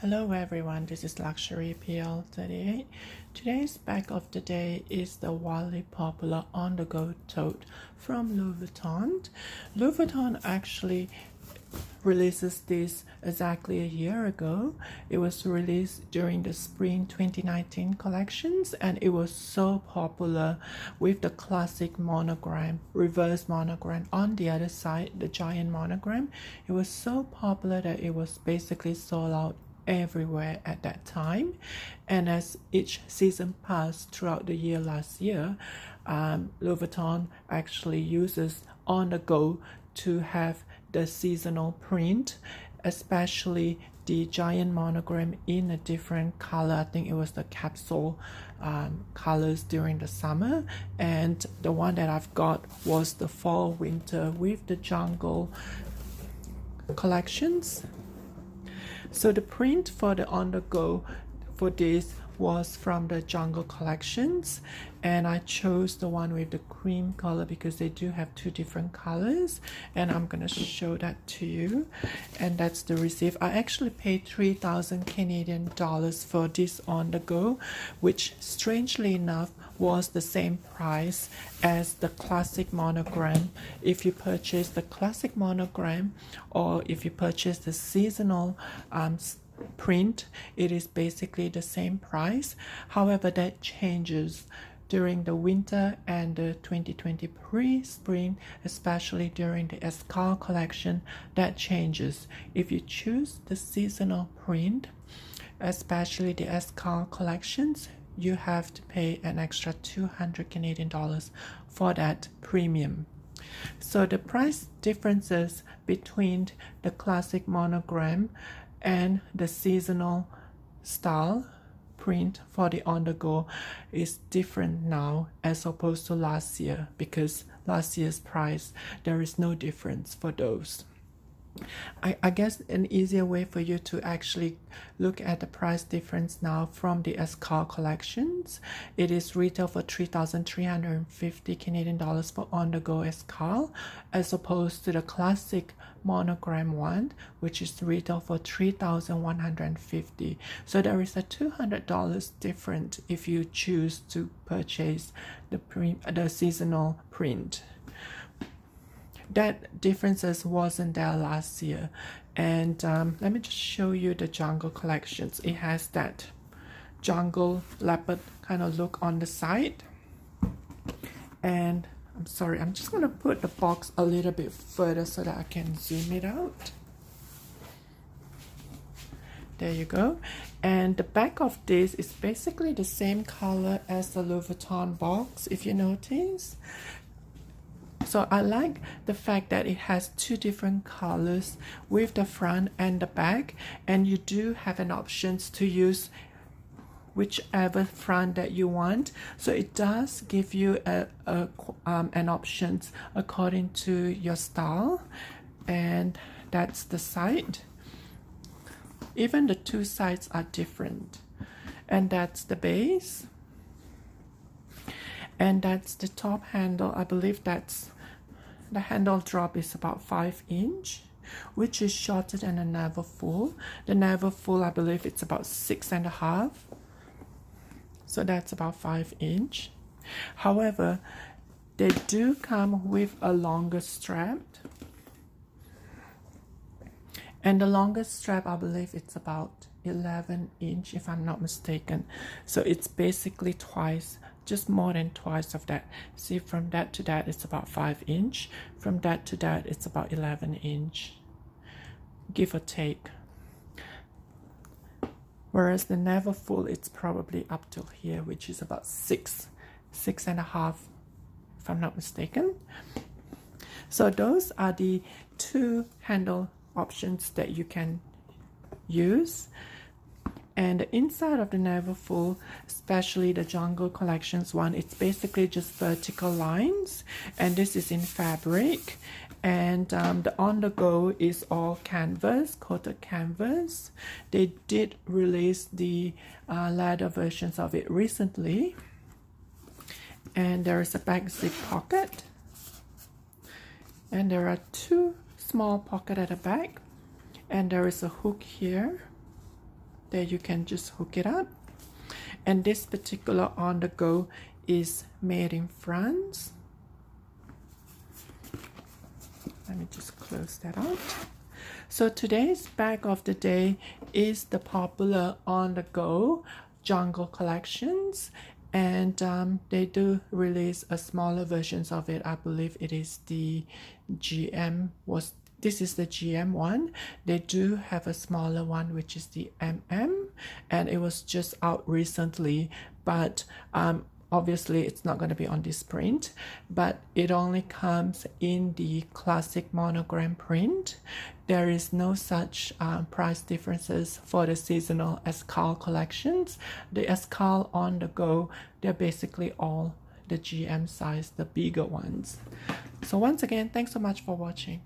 Hello everyone, this is Luxury PL38. Today's bag of the day is the wildly popular on-the-go tote from Louis Vuitton. Louis Vuitton actually releases this exactly a year ago. It was released during the spring 2019 collections, and it was so popular with the classic monogram, reverse monogram on the other side, the giant monogram. It was so popular that it was basically sold out everywhere at that time. And as each season passed throughout the year last year, Louis Vuitton actually uses on the go to have the seasonal print, especially the giant monogram in a different color. I think it was the capsule colors during the summer, and the one that I've got was the fall winter with the jungle collections. So the print for the on the go for this was from the jungle collections, and I chose the one with the cream color because they do have two different colors, and I'm gonna show that to you. And that's the receipt. I actually paid 3,000 Canadian dollars for this on the go, which strangely enough was the same price as the classic monogram. If you purchase the classic monogram, or if you purchase the seasonal print, it is basically the same price. However, that changes during the winter and the 2020 pre-spring, especially during the Escale collection. That changes. If you choose the seasonal print, especially the Escale collections, you have to pay an extra 200 Canadian dollars for that premium. So the price differences between the classic monogram and the seasonal style print for the on-the-go is different now as opposed to last year, because last year's price there is no difference for those. I guess an easier way for you to actually look at the price difference now from the Escale collections, it is retail for 3,350 Canadian dollars for on-the-go Escale, as opposed to the classic monogram one, which is retail for 3,150. So there is a $200 difference if you choose to purchase the seasonal print. That differences wasn't there last year. And let me just show you the jungle collections. It has that jungle leopard kind of look on the side. And I'm sorry, I'm just going to put the box a little bit further so that I can zoom it out. There you go. And the back of this is basically the same color as the Louis Vuitton box, if you notice. So I like the fact that it has two different colors with the front and the back, and you do have an options to use whichever front that you want. So it does give you an options according to your style. And that's the side. Even the two sides are different. And that's the base. And that's the top handle. I believe that's the handle drop is about 5 inch, which is shorter than the never full. The never full, I believe it's about 6.5. So that's about 5 inch. However, they do come with a longer strap. And the longest strap, I believe it's about 11 inch, if I'm not mistaken. So it's basically twice, just more than twice of that. See, from that to that, it's about 5 inch. From that to that, it's about 11 inch, give or take. Whereas the never full, it's probably up till here, which is about 6.5, if I'm not mistaken. So those are the two handle options that you can use. And the inside of the never full, especially the jungle collections one, it's basically just vertical lines, and this is in fabric. And the on the go is all canvas, coated canvas. They did release the leather versions of it recently. And there is a back zip pocket, and there are two small pockets at the back, and there is a hook here. there you can just hook it up. And this particular on the go is made in France. Let me just close that out. So today's bag of the day is the popular on the go jungle collections, and they do release a smaller versions of it. I believe it is the this is the GM one. They do have a smaller one, which is the MM, and it was just out recently, but obviously it's not going to be on this print, but it only comes in the classic monogram print. There is no such price differences for the seasonal Escale collections. The Escale on the go, they're basically all the GM size, the bigger ones. So once again, thanks so much for watching.